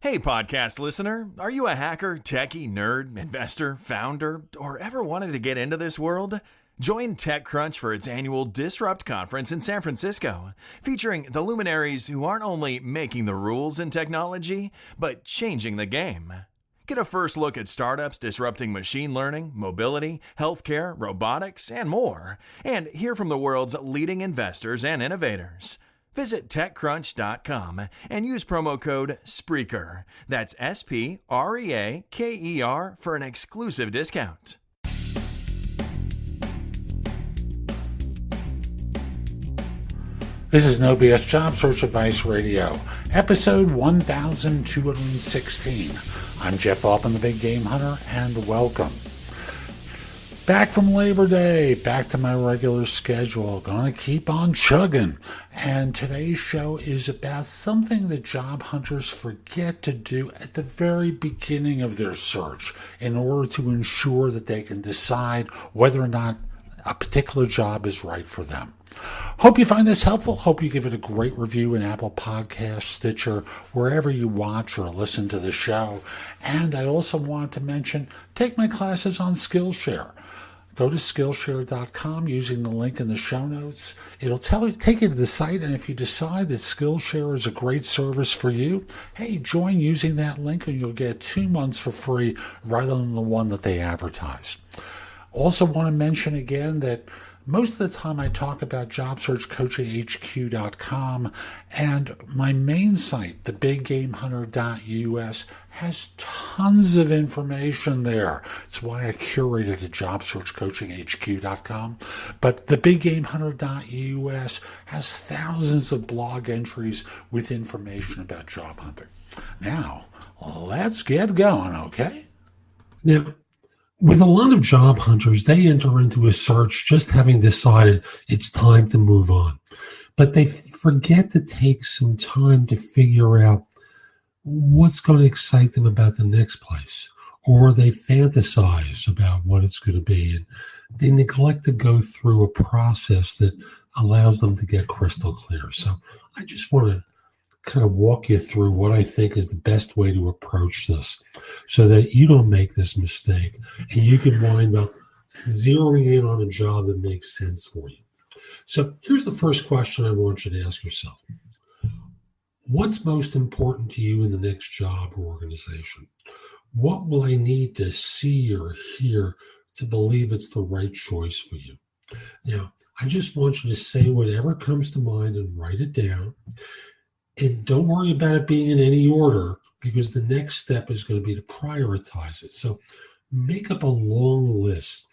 Hey, podcast listener, are you a hacker, techie, nerd, investor, founder, or ever wanted to get into this world? Join TechCrunch for its annual Disrupt conference in San Francisco, featuring the luminaries who aren't only making the rules in technology, but changing the game. Get a first look at startups disrupting machine learning, mobility, healthcare, robotics, and more, and hear from the world's leading investors and innovators. Visit TechCrunch.com and use promo code SPREAKER. That's SPREAKER for an exclusive discount. This is No BS Job Search Advice Radio, episode 1216. I'm Jeff Altman, the Big Game Hunter, and welcome. Back from Labor Day, back to my regular schedule, gonna keep on chugging. And today's show is about something that job hunters forget to do at the very beginning of their search in order to ensure that they can decide whether or not a particular job is right for them. Hope you find this helpful. Hope you give it a great review in Apple Podcasts, Stitcher, wherever you watch or listen to the show. And I also want to mention, take my classes on Skillshare. Go to Skillshare.com using the link in the show notes. It'll take you to the site, and if you decide that Skillshare is a great service for you, hey, join using that link and you'll get 2 months for free rather than the one that they advertise. Also want to mention again that most of the time I talk about JobSearchCoachingHQ.com, and my main site, thebiggamehunter.us, has tons of information there. It's why I curated to JobSearchCoachingHQ.com. But thebiggamehunter.us has thousands of blog entries with information about job hunting. Now, let's get going, okay? Now, with a lot of job hunters, they enter into a search just having decided it's time to move on. But they forget to take some time to figure out what's going to excite them about the next place. Or they fantasize about what it's going to be. And they neglect to go through a process that allows them to get crystal clear. So I just want to kind of walk you through what I think is the best way to approach this so that you don't make this mistake and you can wind up zeroing in on a job that makes sense for you. So here's the first question I want you to ask yourself. What's most important to you in the next job or organization? What will I need to see or hear to believe it's the right choice for you? Now, I just want you to say whatever comes to mind and write it down. And don't worry about it being in any order, because the next step is going to be to prioritize it. So make up a long list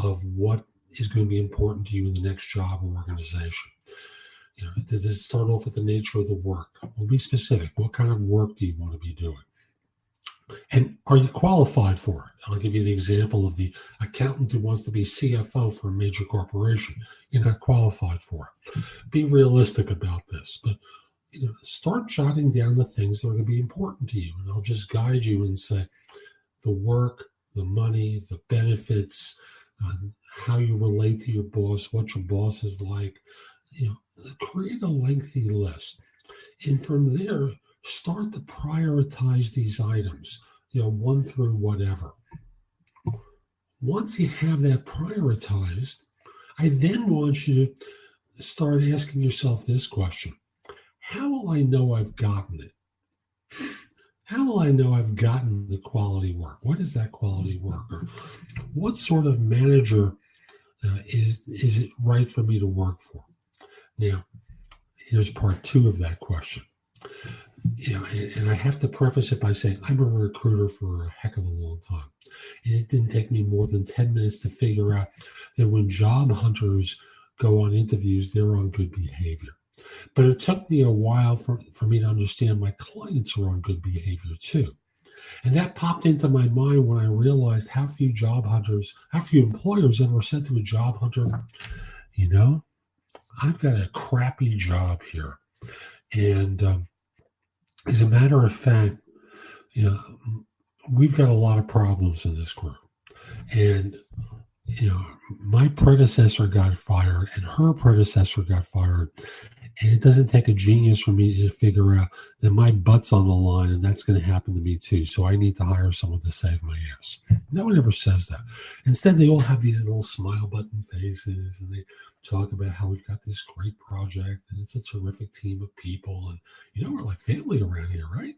of what is going to be important to you in the next job or organization. You know, does it start off with the nature of the work? Well, be specific. What kind of work do you want to be doing? And are you qualified for it? I'll give you the example of the accountant who wants to be CFO for a major corporation. You're not qualified for it. Be realistic about this, but start jotting down the things that are going to be important to you. And I'll just guide you and say the work, the money, the benefits, how you relate to your boss, what your boss is like. Create a lengthy list. And from there, start to prioritize these items, 1 through whatever. Once you have that prioritized, I then want you to start asking yourself this question. How will I know I've gotten it? How will I know I've gotten the quality work? What is that quality work? Or what sort of manager is it right for me to work for? Now, here's part 2 of that question. And I have to preface it by saying I'm a recruiter for a heck of a long time. And it didn't take me more than 10 minutes to figure out that when job hunters go on interviews, they're on good behavior. But it took me a while for me to understand my clients are on good behavior too. And that popped into my mind when I realized how few employers ever said to a job hunter, I've got a crappy job here. And as a matter of fact, we've got a lot of problems in this group. And My predecessor got fired and her predecessor got fired. And it doesn't take a genius for me to figure out that my butt's on the line and that's going to happen to me too. So I need to hire someone to save my ass. No one ever says that. Instead, they all have these little smile button faces and they talk about how we've got this great project and it's a terrific team of people. And, we're like family around here, right?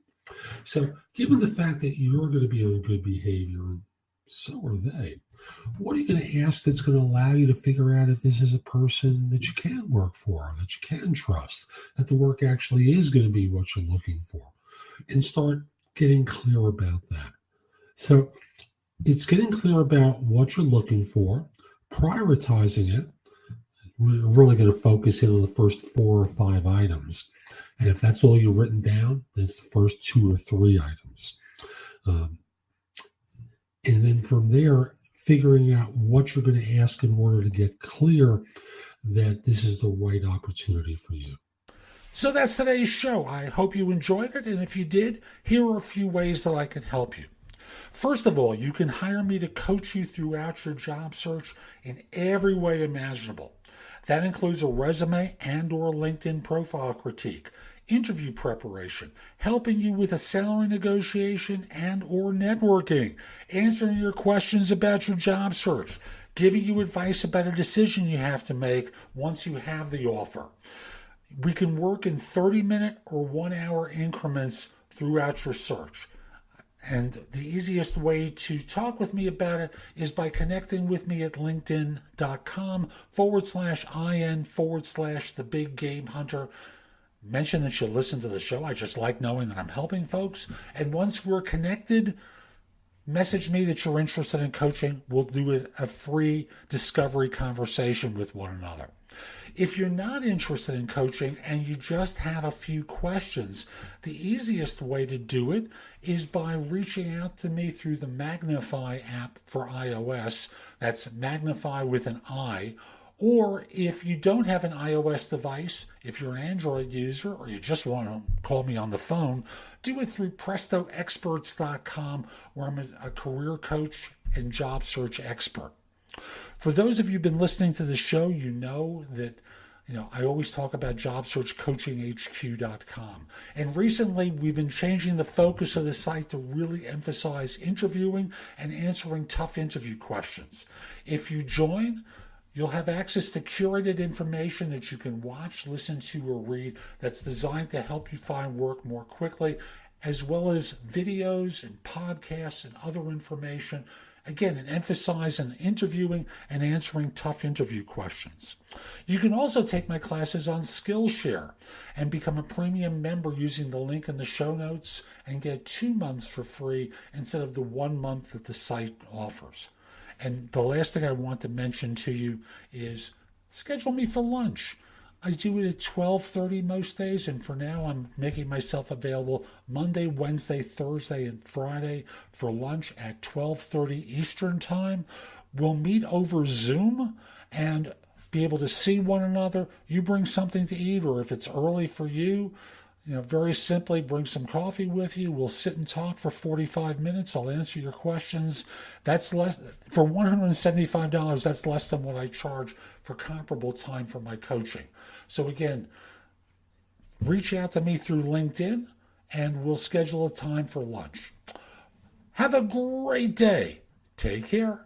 So given the fact that you're going to be on good behavior and so are they, what are you going to ask that's going to allow you to figure out if this is a person that you can work for, that you can trust, that the work actually is going to be what you're looking for, and start getting clear about that. So it's getting clear about what you're looking for, prioritizing it. We're really going to focus in on the first 4 or 5 items. And if that's all you've written down, then it's the first 2 or 3 items. And then from there, figuring out what you're going to ask in order to get clear that this is the right opportunity for you. So that's today's show. I hope you enjoyed it. And if you did, here are a few ways that I can help you. First of all, you can hire me to coach you throughout your job search in every way imaginable. That includes a resume and or LinkedIn profile critique, interview preparation, helping you with a salary negotiation and or networking, answering your questions about your job search, giving you advice about a decision you have to make once you have the offer. We can work in 30-minute or 1-hour increments throughout your search. And the easiest way to talk with me about it is by connecting with me at linkedin.com/IN/the big game hunter. Mention that you listen to the show. I just like knowing that I'm helping folks. And once we're connected, message me that you're interested in coaching. We'll do a free discovery conversation with one another. If you're not interested in coaching and you just have a few questions, the easiest way to do it is by reaching out to me through the Magnify app for iOS. That's Magnify with an I. Or if you don't have an iOS device, if you're an Android user or you just want to call me on the phone, do it through prestoexperts.com, where I'm a career coach and job search expert. For those of you who've been listening to the show, you know that I always talk about jobsearchcoachinghq.com. And recently, we've been changing the focus of the site to really emphasize interviewing and answering tough interview questions. If you join, you'll have access to curated information that you can watch, listen to, or read that's designed to help you find work more quickly, as well as videos and podcasts and other information. Again, an emphasis on interviewing and answering tough interview questions. You can also take my classes on Skillshare and become a premium member using the link in the show notes and get 2 months for free instead of the 1 month that the site offers. And the last thing I want to mention to you is schedule me for lunch. I do it at 12:30 most days, and for now I'm making myself available Monday, Wednesday, Thursday, and Friday for lunch at 12:30 Eastern Time. We'll meet over Zoom and be able to see one another. You bring something to eat, or if it's early for you, very simply bring some coffee with you. We'll sit and talk for 45 minutes. I'll answer your questions. That's less for $175. That's less than what I charge for comparable time for my coaching. So again, reach out to me through LinkedIn and we'll schedule a time for lunch. Have a great day. Take care.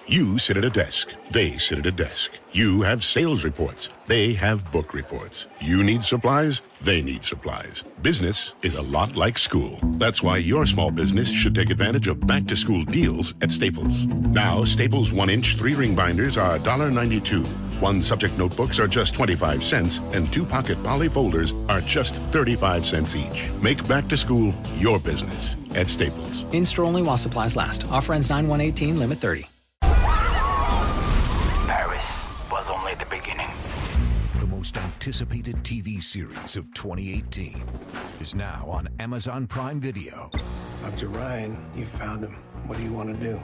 You sit at a desk. They sit at a desk. You have sales reports. They have book reports. You need supplies. They need supplies. Business is a lot like school. That's why your small business should take advantage of back-to-school deals at Staples. Now, Staples 1-inch 3-ring binders are $1.92. 1-subject notebooks are just 25 cents, and 2-pocket poly folders are just 35 cents each. Make back-to-school your business at Staples. In-store only while supplies last. Offer ends 9/1/18, limit 30. The most anticipated TV series of 2018 is now on Amazon Prime Video. Dr. Ryan, you found him. What do you want to do?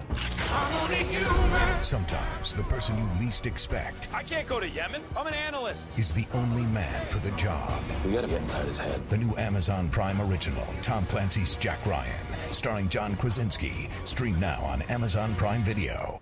Sometimes the person you least expect I can't go to Yemen. I'm an analyst. is the only man for the job. We gotta get inside his head. The new Amazon Prime original, Tom Clancy's Jack Ryan, starring John Krasinski. Stream now on Amazon Prime Video.